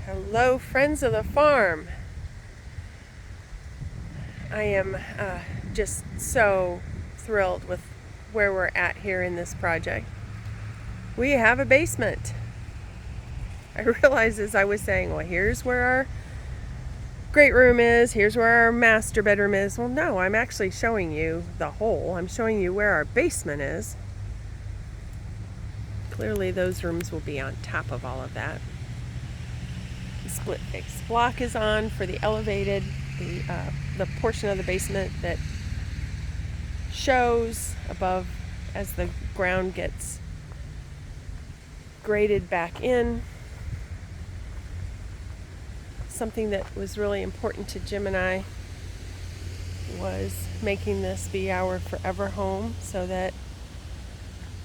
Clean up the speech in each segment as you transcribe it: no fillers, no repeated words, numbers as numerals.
Hello, friends of the farm. I am just so thrilled with where we're at here in this project. We have a basement. I realized as I was saying, well, here's where our great room is, here's where our master bedroom is. Well, no, I'm actually showing you the whole. I'm showing you where our basement is. Clearly, those rooms will be on top of all of that. The split face block is on for the elevated, the portion of the basement that shows above as the ground gets graded back in. Something that was really important to Jim and I was making this be our forever home so that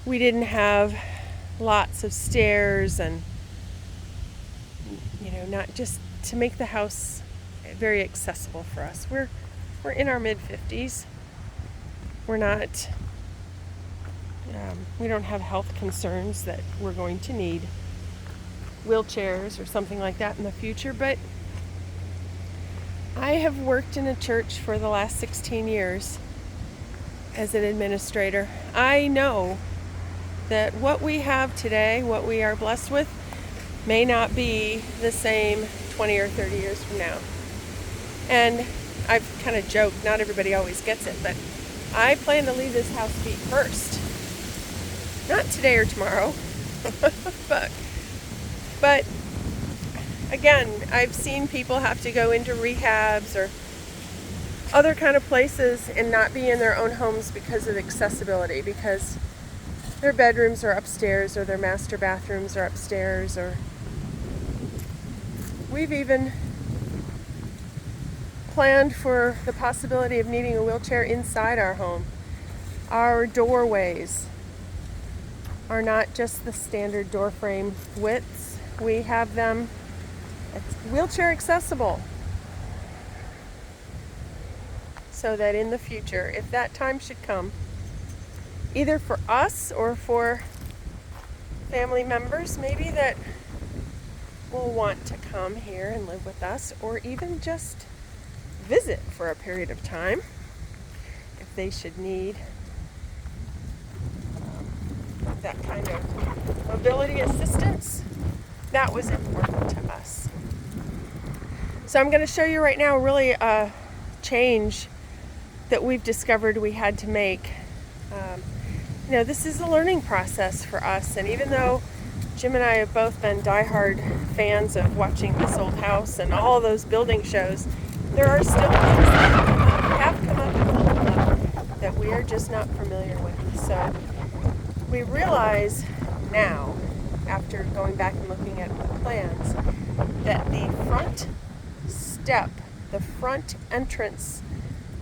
we didn't have lots of stairs and not just to make the house very accessible for us. We're in our mid-50s. We're not, we don't have health concerns that we're going to need wheelchairs or something like that in the future, but I have worked in a church for the last 16 years as an administrator. I know that what we have today, what we are blessed with, may not be the same 20 or 30 years from now. And I've kind of joked, not everybody always gets it, but I plan to leave this house feet first. Not today or tomorrow, but again, I've seen people have to go into rehabs or other kind of places and not be in their own homes because of accessibility, because their bedrooms are upstairs or their master bathrooms are upstairs, or we've even planned for the possibility of needing a wheelchair inside our home. Our doorways are not just the standard door frame widths. We have them wheelchair accessible so that in the future, if that time should come, either for us or for family members maybe that will want to come here and live with us, or even just visit for a period of time, if they should need that kind of mobility assistance, that was important to us. So I'm going to show you right now really a change that we've discovered we had to make. This is a learning process for us, and even though Jim and I have both been diehard fans of watching This Old House and all those building shows, there are still things that have come up that we are just not familiar with. So we realize now, after going back and looking at the plans, that the front step, the front entrance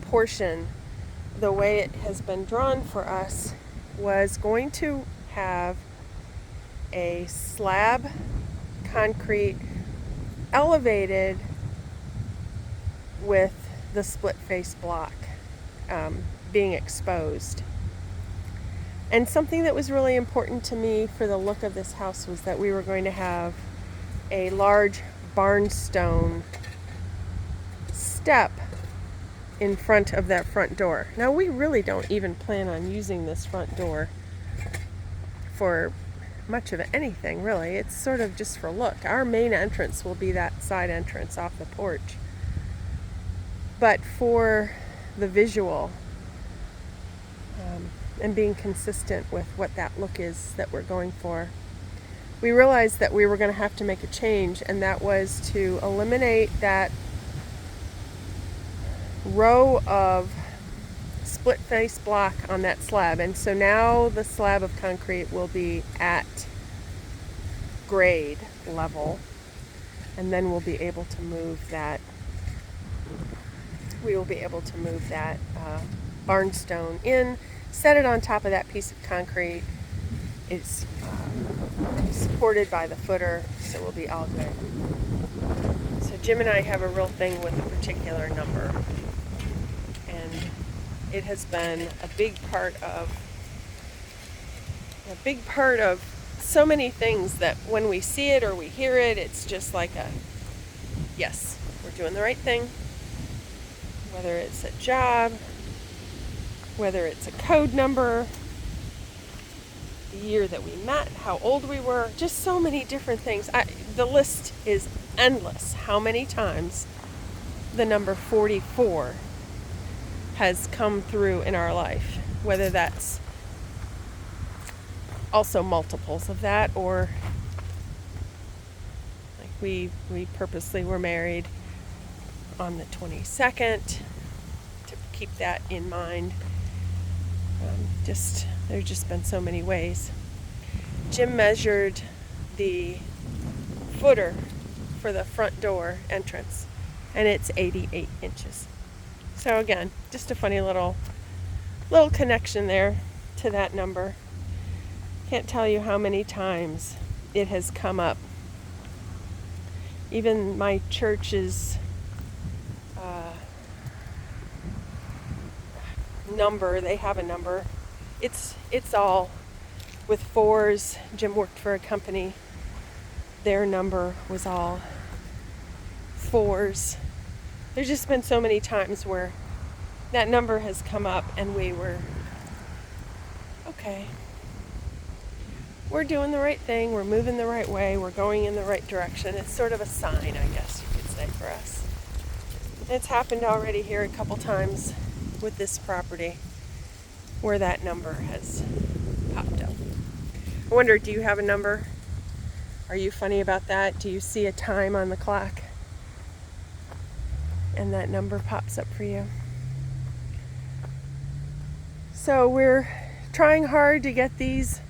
portion, the way it has been drawn for us, was going to have a slab concrete elevated with the split face block being exposed. And something that was really important to me for the look of this house was that we were going to have a large barnstone step in front of that front door. Now, we really don't even plan on using this front door for much of anything, really. It's sort of just for look. Our main entrance will be that side entrance off the porch. But for the visual and being consistent with what that look is that we're going for, we realized that we were going to have to make a change, and that was to eliminate that row of split face block on that slab. And so now the slab of concrete will be at grade level, and then we'll be able to move that barnstone in, set it on top of that piece of concrete. It's supported by the footer, so we'll be all good. So Jim and I have a real thing with a particular number, and it has been a big part of so many things that when we see it or we hear it, it's just like a, yes, we're doing the right thing. Whether it's a job, whether it's a code number, the year that we met, how old we were, just so many different things. The list is endless. How many times the number 44 has come through in our life, whether that's also multiples of that, or like we purposely were married on the 22nd to keep that in mind. There's just been so many ways. Jim measured the footer for the front door entrance, and it's 88 inches. So again, just a funny little connection there to that number. Can't tell you how many times it has come up. Even my church's number, they have a number. It's all with fours. Jim worked for a company. Their number was all fours. There's just been so many times where that number has come up and we were, okay, we're doing the right thing, we're moving the right way, we're going in the right direction. It's sort of a sign, I guess you could say, for us. It's happened already here a couple times with this property where that number has popped up. I wonder, do you have a number? Are you funny about that? Do you see a time on the clock and that number pops up for you? So we're trying hard to get this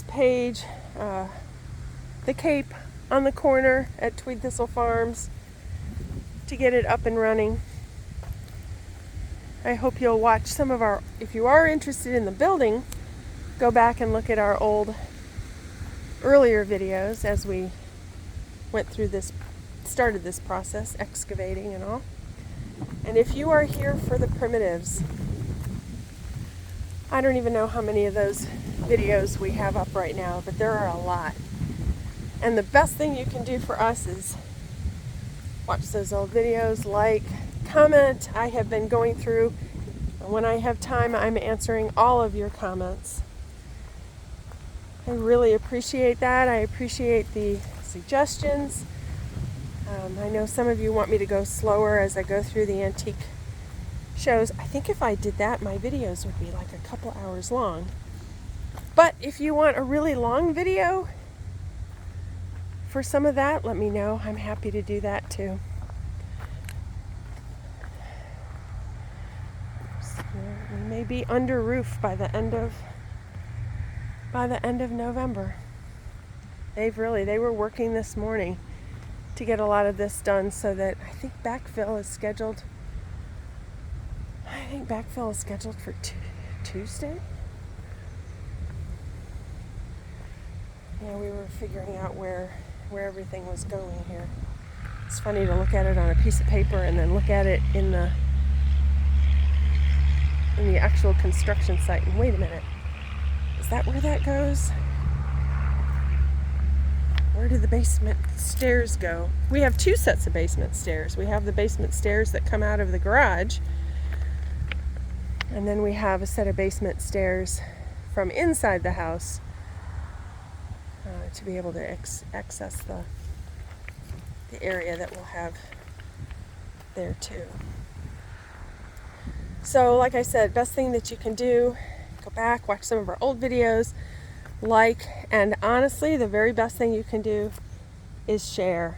page, the Cape on the corner at Tweed Thistle Farms, to get it up and running. I hope you'll watch some of our, if you are interested in the building, go back and look at our earlier videos as we started this process, excavating and all. And if you are here for the primitives, I don't even know how many of those videos we have up right now, but there are a lot. And the best thing you can do for us is watch those old videos, like, comment. I have been going through, when I have time, I'm answering all of your comments. I really appreciate that. I appreciate the suggestions. I know some of you want me to go slower as I go through the antique shows. I think if I did that, my videos would be like a couple hours long. But if you want a really long video for some of that, let me know. I'm happy to do that too. So we may be under roof by the end of November. They were working this morning to get a lot of this done, so that I think backfill is scheduled for Tuesday. Yeah, we were figuring out where everything was going here. It's funny to look at it on a piece of paper and then look at it in the actual construction site. And wait a minute, is that where that goes? Where do the basement stairs go? We have two sets of basement stairs. We have the basement stairs that come out of the garage, and then we have a set of basement stairs from inside the house to be able to access the area that we'll have there too. So like I said, best thing that you can do, go back, watch some of our old videos, and honestly, the very best thing you can do is share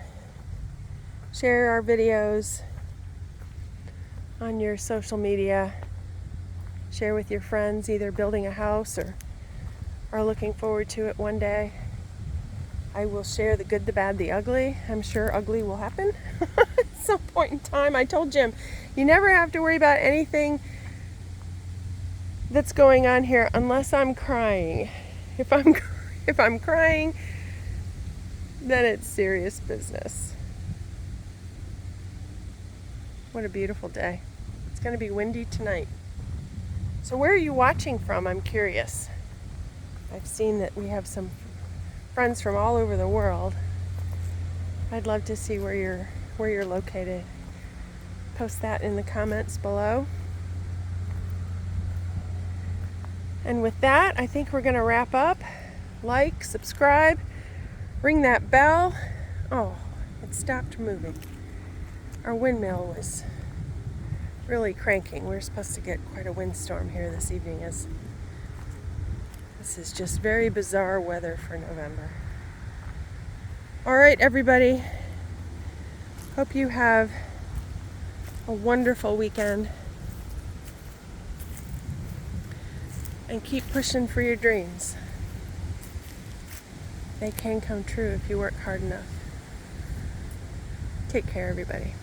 our videos on your social media. Share with your friends, either building a house or are looking forward to it one day. I will share the good, the bad, the ugly. I'm sure ugly will happen at some point in time. I told Jim, you never have to worry about anything that's going on here unless I'm crying. If I'm crying, then it's serious business. What a beautiful day. It's going to be windy tonight. So where are you watching from? I'm curious. I've seen that we have some friends from all over the world. I'd love to see where you're located. Post that in the comments below. And with that, I think we're going to wrap up. Like, subscribe, ring that bell. Oh, it stopped moving. Our windmill was really cranking. We're supposed to get quite a windstorm here this evening, as this is just very bizarre weather for November. All right, everybody. Hope you have a wonderful weekend. And keep pushing for your dreams. They can come true if you work hard enough. Take care, everybody.